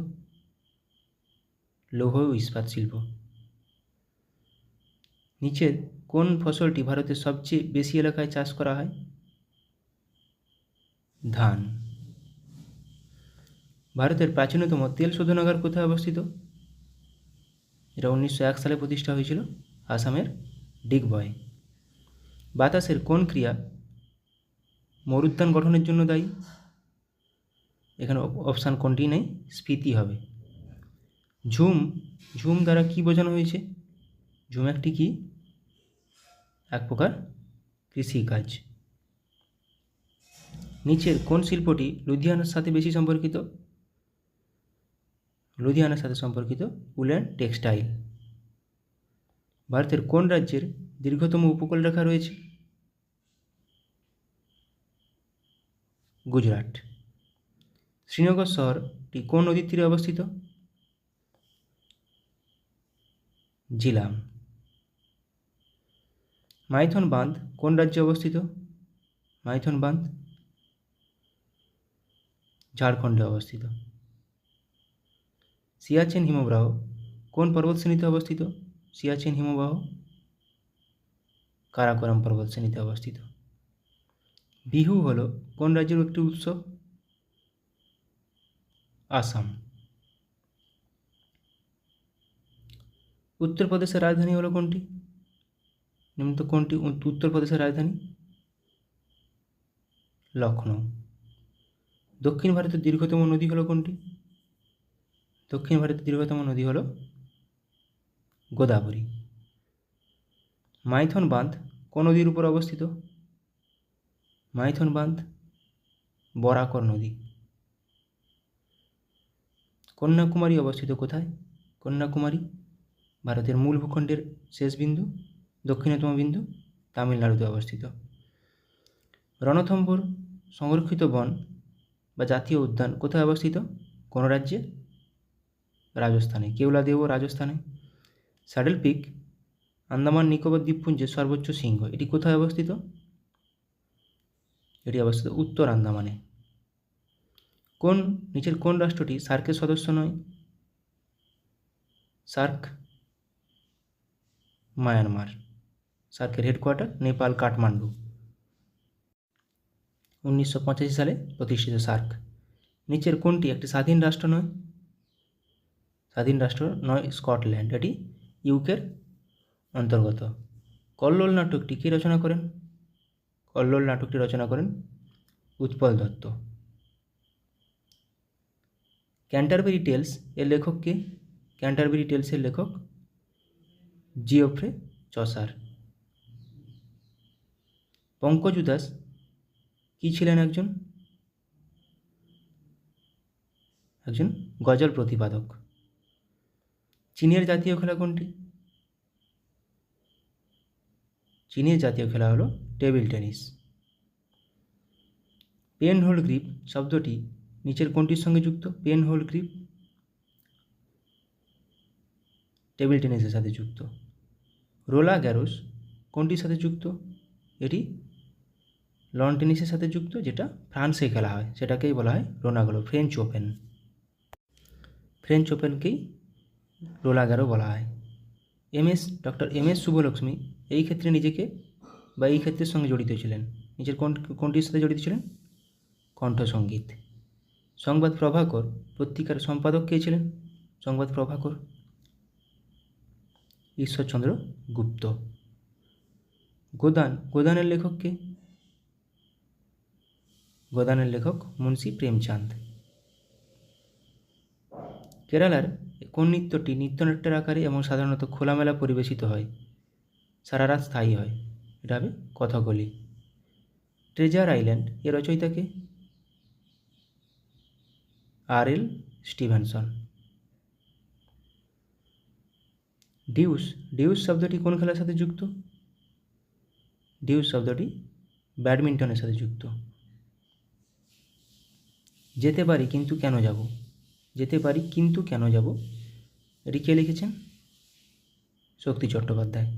লৌহ ও ইস্পাত শিল্প। নিচের কোন ফসলটি ভারতের সবচেয়ে বেশি এলাকায় চাষ করা হয়? ধান। ভারতের প্রাচীনতম তেল শোধনাগার কোথায় অবস্থিত? এটা 1901 সালে প্রতিষ্ঠা হয়েছিল আসামের ডিগবয়। বাতাসের কোন ক্রিয়া মরুদ্যান গঠনের জন্য দায়ী? এখানে অপশান কোনটি নেই, স্ফীতি হবে। ঝুম দ্বারা কি বোঝানো হয়েছে? ঝুম একটি কি? এক প্রকার কৃষিকাজ। নিচের কোন শিল্পটি লুধিয়ানার সাথে বেশি সম্পর্কিত? লুধিয়ানার সাথে সম্পর্কিত উল অ্যান্ড টেক্সটাইল। ভারতের কোন রাজ্যের দীর্ঘতম উপকূলরেখা রয়েছে? গুজরাট। শ্রীনগর শহরটি কোন নদীর তীরে অবস্থিত? জিলাম। মাইথন বাঁধ কোন রাজ্যে অবস্থিত? মাইথন বাঁধ ঝাড়খণ্ডে অবস্থিত। সিয়াচেন হিমবাহ কোন পর্বতশ্রেণীতে অবস্থিত? সিয়াচেন হিমবাহ কারাকোরাম পর্বতশ্রেণীতে অবস্থিত। বিহু হল কোন রাজ্যের একটি উৎসব? আসাম। উত্তরপ্রদেশের রাজধানী হলো কোনটি? নিম্নত কোনটি উত্তরপ্রদেশের রাজধানী? লখনৌ। দক্ষিণ ভারতের দীর্ঘতম নদী হলো কোনটি? দক্ষিণ ভারতের দীর্ঘতম নদী হলো গোদাবরী। মাইথন বাঁধ কোন নদীর উপর অবস্থিত? মাইথন বাঁধ বরাকর নদী। কন্যাকুমারী অবস্থিত কোথায়? কন্যাকুমারী ভারতের মূল ভূখণ্ডের শেষ বিন্দু, দক্ষিণতম বিন্দু, তামিলনাড়ুতে অবস্থিত। রণথম্ভোর সংরক্ষিত বন বা জাতীয় উদ্যান কোথায় অবস্থিত? কোন রাজ্যে? রাজস্থানে। কেওলাদেও রাজস্থানে। স্যাডেল পিক আন্দামান নিকোবর দ্বীপপুঞ্জের সর্বোচ্চ শৃঙ্গ, এটি কোথায় অবস্থিত? এটি অবস্থিত উত্তর আন্দামানে। নিচের কোন রাষ্ট্রটি সার্কের সদস্য নয়? SAARC Myanmar. সার্কের হেডকোয়ার্টার নেপাল কাঠমান্ডু। 1985 সালে প্রতিষ্ঠিত সার্ক। নিচের কোনটি একটি স্বাধীন রাষ্ট্র নয়? স্বাধীন রাষ্ট্র নয় স্কটল্যান্ড, এটি ইউকের অন্তর্গত। কল্লোল নাটকটি কে রচনা করেন? কল্লোল নাটকটি রচনা করেন উৎপল দত্ত। ক্যান্টারবেরি টেলস এর লেখক কে? ক্যান্টারবেরি টেলসের লেখক জিওফ্রে চসার। পঙ্কজ উদাস কি ছিলেন? একজন গজল প্রতিপাদক। চীনের জাতীয় খেলা কোনটি? চীনের জাতীয় খেলা হলো table tennis. Penhold grip শব্দটি নিচের কোনটির সঙ্গে যুক্ত? পেন হোল গ্রিপ টেবিল টেনিসের সাথে যুক্ত। রোলা গ্যারোস কোনটির সাথে যুক্ত? এটি লন টেনিসের সাথে যুক্ত, যেটা ফ্রান্সে খেলা হয়, সেটাকেই বলা হয় রোনাগলো, ফ্রেঞ্চ ওপেন। ফ্রেঞ্চ ওপেনকেই রোলা গ্যারো বলা হয়। ডক্টর এম এস শুভলক্ষ্মী এই ক্ষেত্রে নিজেকে বা এই ক্ষেত্রের সঙ্গে জড়িত ছিলেন। নিজের কোনটির সাথে জড়িত ছিলেন? কণ্ঠসঙ্গীত। সংবাদ প্রভাকর পত্রিকার সম্পাদক কে ছিলেন? সংবাদ প্রভাকর ঈশ্বরচন্দ্র গুপ্ত। গোদানের লেখক কে? গোদানের লেখক মুন্সি প্রেমচাঁদ। কেরালার কোন নৃত্যটি নৃত্যনাট্যের আকারে এবং সাধারণত খোলামেলা পরিবেশিত হয়, সারা রাত স্থায়ী হয়? এটা হবে কথাকলি। ট্রেজার আইল্যান্ড এর রচয়িতা কে? আর.এল. স্টিভেনসন। ডিউস শব্দটি কোন খেলার সাথে যুক্ত? ডিউস শব্দটি ব্যাডমিন্টনের সাথে যুক্ত। যেতে পারি কিন্তু কেন যাব? যেতে পারি কিন্তু কেন যাব, এটি কে লিখেছেন? শক্তি চট্টোপাধ্যায়।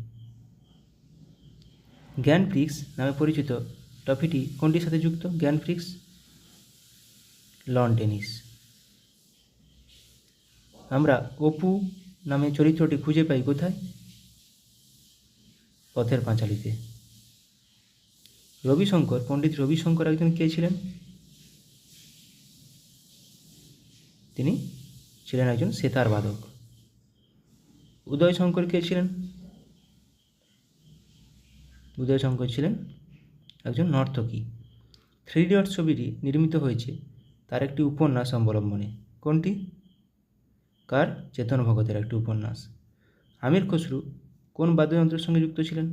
গ্র্যান্ড প্রিক্স নামে পরিচিত ট্রফিটি কোনটির সাথে যুক্ত? Grand Prix loan tennis. আমরা অপু নামে চরিত্রটি খুঁজে পাই কোথায়? পথের পাঁচালীতে। পণ্ডিত রবিশঙ্কর একজন কে ছিলেন? তিনি ছিলেন একজন সেতার বাদক। উদয়শঙ্কর কে ছিলেন? উদয়শঙ্কর ছিলেন একজন নর্তকী। 3 ইডিয়টস ছবিটি নির্মিত হয়েছে তার একটি উপন্যাস অবলম্বনে। কোনটি? কার? চেতন ভগতের একটি উপন্যাস। আমির খসরু কোন বাদ্যযন্ত্রের সঙ্গে যুক্ত ছিলেন?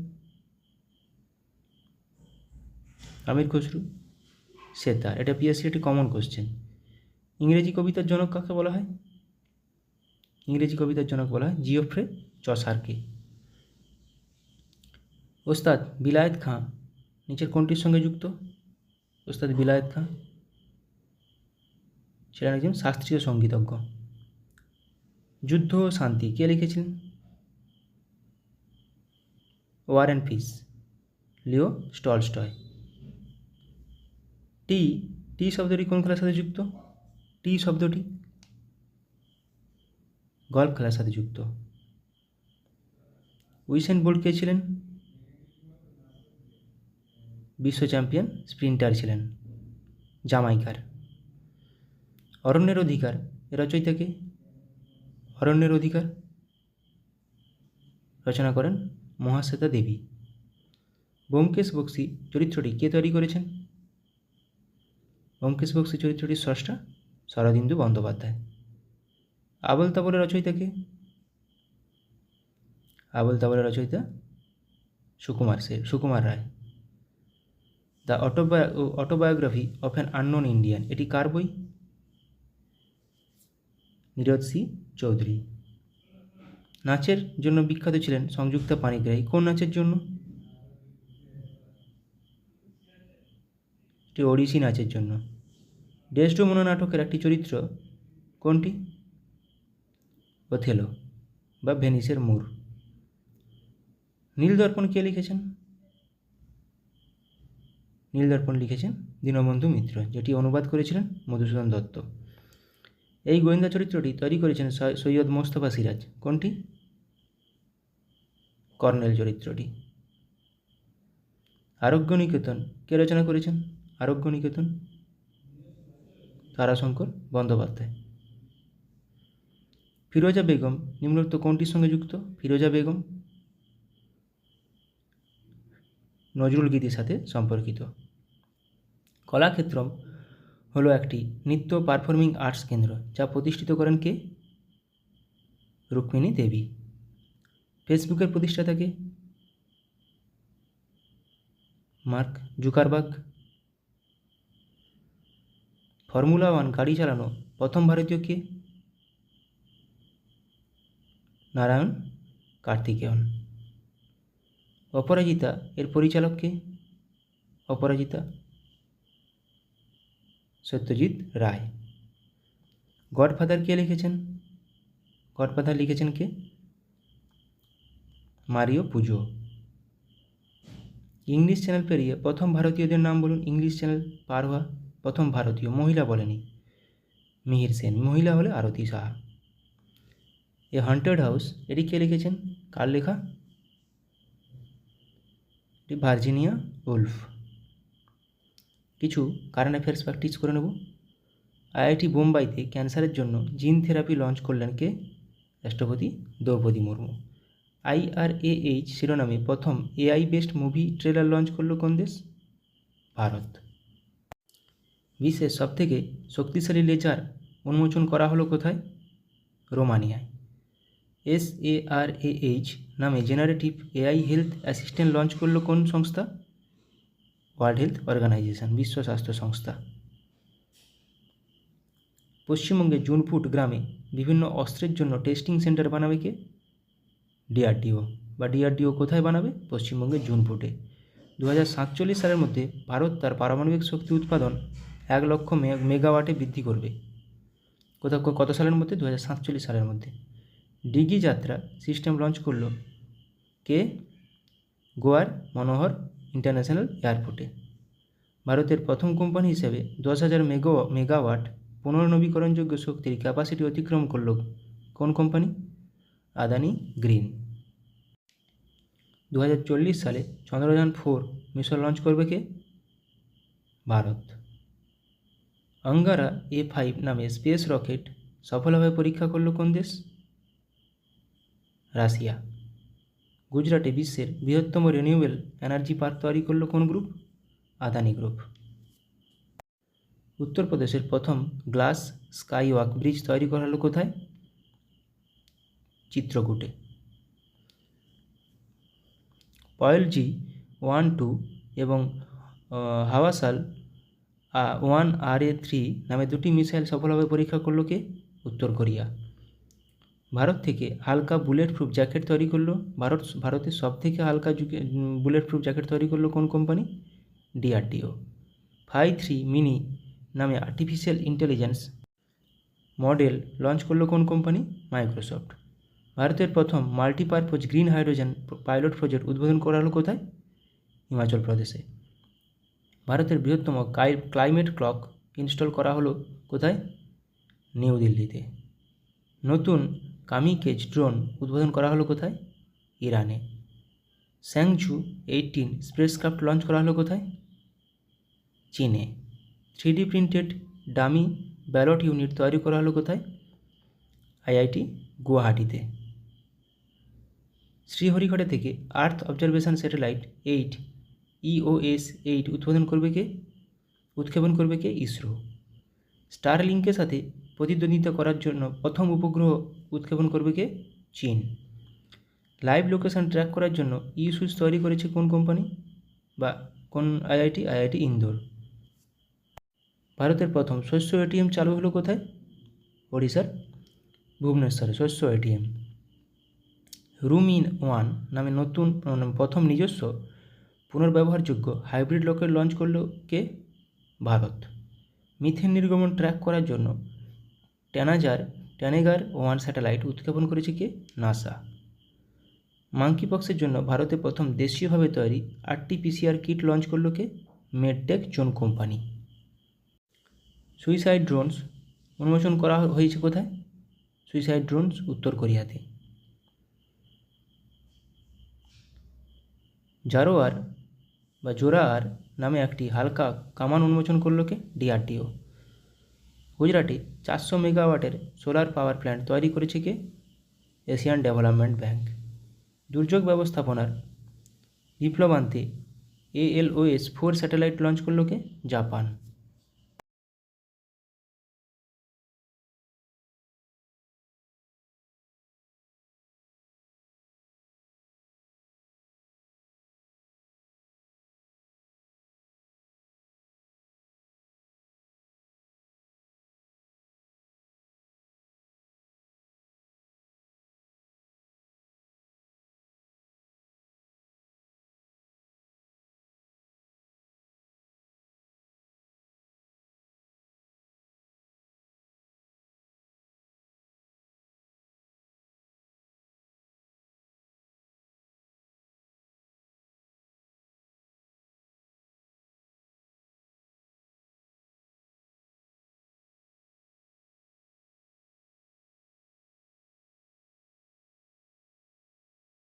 আমির খসরু সেতার। এটা পিএসসি একটি কমন কোশ্চেন। ইংরেজি কবিতার জনক কাকে বলা হয়? ইংরেজি কবিতার জনক বলা হয় জিওফ্রে চসারকে। ওস্তাদ বিলায়েত খাঁ নিচের কোনটির সঙ্গে যুক্ত? ওস্তাদ বিলায়েত খাঁ ছিলেন একজন শাস্ত্রীয় সঙ্গীতজ্ঞ। যুদ্ধ ও শান্তি কে লিখেছিলেন? War and peace, Leo Tolstoy. T T শব্দটি কোন খেলার সাথে যুক্ত? টি শব্দটি গল্ফ খেলার সাথে যুক্ত। উইসেন বোল্ট কে ছিলেন? বিশ্ব চ্যাম্পিয়ন স্প্রিন্টার ছিলেন, জামাইকার। অরণ্যের অধিকার এর রচয়িতা কে? অরণ্যের অধিকার রচনা করেন মহাশ্বেতা দেবী। ব্যোমকেশ বক্সী চরিত্রটি কে তৈরি করেছেন? ব্যোমকেশ বক্সী চরিত্রটির স্রষ্টা শরদিন্দু বন্দ্যোপাধ্যায়। আবোল তাবোলের রচয়িতা কে? আবোল তাবোলের রচয়িতা Sukumar Ray. The autobiography of an unknown Indian এটি কার বই? নীরদ সি চৌধুরী। নাচের জন্য বিখ্যাত ছিলেন সংযুক্তা পাণিগ্রাহী। কোন নাচের জন্য? এটি ওড়িশি নাচের জন্য। ডেসডেমোনা নাটকের একটি চরিত্র কোনটি? ওথেলো বা ভেনিসের মূর। নীলদর্পণ কে লিখেছেন? নীলদর্পণ লিখেছেন দীনবন্ধু মিত্র, যেটি অনুবাদ করেছিলেন মধুসূদন দত্ত। এই গোয়েন্দা চরিত্রটি তৈরি করেছেন সৈয়দ মোস্তফা সিরাজ। কোনটি? কর্নেল চরিত্রটি। আরোগ্য নিকেতন কে রচনা করেছেন? আরোগ্য নিকেতন তারাশঙ্কর বন্দ্যোপাধ্যায়। ফিরোজা বেগম নিম্নোক্ত কোনটির সঙ্গে যুক্ত? ফিরোজা বেগম নজরুল গীতির সাথে সম্পর্কিত। কলাক্ষেত্রম হলো একটি নৃত্য পারফর্মিং আর্টস কেন্দ্র, যা প্রতিষ্ঠিত করেন কে? রুক্মিণী দেবী। ফেসবুকের প্রতিষ্ঠাতা কে? Mark Zuckerberg. ফর্মুলা 1 গাড়ি চালানো প্রথম ভারতীয় কে? নারায়ণ কার্তিকেয়ন। অপরাজিতা এর পরিচালক কে? অপরাজিতা সত্যজিৎ রায়। গডফাদার কে লিখেছেন? গডফাদার লিখেছেন কে? মারিও পুজো। ইংলিশ চ্যানেল পেরিয়ে প্রথম ভারতীয়দের নাম বলুন। ইংলিশ চ্যানেল পার হওয়া প্রথম ভারতীয়, মহিলা বলেনি, মিহির সেন। মহিলা হলে আরতি সাহা। এ হন্টেড হাউস এটি কে লিখেছেন? কার লেখা? এটি ভার্জিনিয়া উলফ। কিছু কারেন্ট অ্যাফেয়ার্স প্র্যাকটিস করে নেব। আইআইটি বোম্বাইতে ক্যান্সারের জন্য জিন থেরাপি লঞ্চ করলেন কে? রাষ্ট্রপতি দ্রৌপদী মুর্মু। IRAH শিরোনামে প্রথম AI based movie trailer launch করলো কোন দেশ? ভারত। বিশ্বের সবথেকে শক্তিশালী লেজার উন্মোচন করা হলো কোথায়? রোমানিয়ায়। SARAH নামে generative AI health assistant launch করলো কোন সংস্থা? ওয়ার্ল্ড হেলথ অর্গানাইজেশন, বিশ্ব স্বাস্থ্য সংস্থা। পশ্চিমবঙ্গের জুনপুট গ্রামে বিভিন্ন অস্ত্রের জন্য টেস্টিং সেন্টার বানাবে কে? DRDO। বা DRDO কোথায় বানাবে? পশ্চিমবঙ্গের জুনপুটে। 2047 সালের মধ্যে ভারত তার পারমাণবিক শক্তি উৎপাদন 1 লক্ষ মেগাওয়াটে বৃদ্ধি করবে। কত সালের মধ্যে? 2047 সালের মধ্যে। ডিগি যাত্রা সিস্টেম লঞ্চ করলো কে? গোয়ার মনোহর ইন্টারন্যাশনাল এয়ারপোর্টে। ভারতের প্রথম কোম্পানি হিসেবে 10,000 মেগাওয়াট পুনর্নবীকরণযোগ্য শক্তির ক্যাপাসিটি অতিক্রম করল কোন কোম্পানি? আদানি গ্রিন। 2040 সালে চন্দ্রযান-4 মিশন লঞ্চ করবে কে? ভারত। অঙ্গারা A5 নামে স্পেস রকেট সফলভাবে পরীক্ষা করল কোন দেশ? রাশিয়া। গুজরাটে বিশ্বের বৃহত্তম রিনিউয়েবল এনার্জি পার্ক তৈরি করল কোন গ্রুপ? আদানি গ্রুপ। উত্তরপ্রদেশের প্রথম গ্লাস স্কাইওয়াক ব্রিজ তৈরি করা হলো কোথায়? চিত্রকূটে। পয়েল G1-2 এবং হাওয়াসাল 1RA3 নামে দুটি মিসাইল সফলভাবে পরীক্ষা করলো কে? উত্তর কোরিয়া। ভারত থেকে হালকা বুলেট প্রুফ জ্যাকেট তৈরি করলো ভারতের সবথেকে হালকা বুলেট প্রুফ জ্যাকেট তৈরি করলো কোন কোম্পানি? DRDO। 5-3 মিনি নামে আর্টিফিশিয়াল ইন্টেলিজেন্স মডেল লঞ্চ করলো কোন কোম্পানি? মাইক্রোসফট। ভারতের প্রথম multipurpose green hydrogen pilot project উদ্বোধন করা হলো কোথায়? হিমাচল প্রদেশে। ভারতের বৃহত্তম ক্লাইমেট ক্লক ইনস্টল করা হলো কোথায়? নিউ দিল্লিতে। নতুন কামিকেজ ড্রোন উদ্বোধন করা হলো কোথায়? ইরানে। স্যাংঝু 18 স্পেসক্রাফট লঞ্চ করা হলো কোথায়? চীনে। 3D printed dummy ballot unit তৈরি করা হলো কোথায়? IIT গুয়াহাটিতে। শ্রীহরিকোটা থেকে আর্থ অবজারভেশন স্যাটেলাইট 8 EOS-8 উৎক্ষেপণ করবে কে? ইসরো। স্টারলিংকের সাথে প্রতিদ্বন্দ্বিতা করার জন্য প্রথম উপগ্রহ উৎক্ষেপণ করবে কে? চীন। লাইভ লোকেশন ট্র্যাক করার জন্য সুইচ তৈরি করেছে কোন কোম্পানি বা কোন IIT ইন্দোর। ভারতের প্রথম শস্য ATM চালু হলো কোথায়? ওড়িশার ভুবনেশ্বরে শস্য ATM। রুম-ইন-1 নামে প্রথম নিজস্ব পুনর্ব্যবহারযোগ্য হাইব্রিড রকেট লঞ্চ করলো কে? ভারত। মিথেন নির্গমন ট্র্যাক করার জন্য ট্যানেগার-1 স্যাটেলাইট উৎক্ষেপণ করেছে কে? নাসা। মাঙ্কিপক্সের জন্য ভারতে প্রথম দেশীয়ভাবে তৈরি RT-PCR কিট লঞ্চ করলো কে? Medtech zone company. Suicide drones উন্মোচন করা হয়েছে কোথায়? সুইসাইড ড্রোনস উত্তর কোরিয়াতে। জোরার নামে একটি হালকা কামান উন্মোচন করলো কে? DRDO। গুজরাটে 400 মেগাওয়াটের সোলার পাওয়ার প্ল্যান্ট তৈরি করেছে কে? Asian development bank. দুর্যোগ ব্যবস্থাপনার বিপ্লব আনতে ALOS-4 স্যাটেলাইট লঞ্চ করলো কে? জাপান।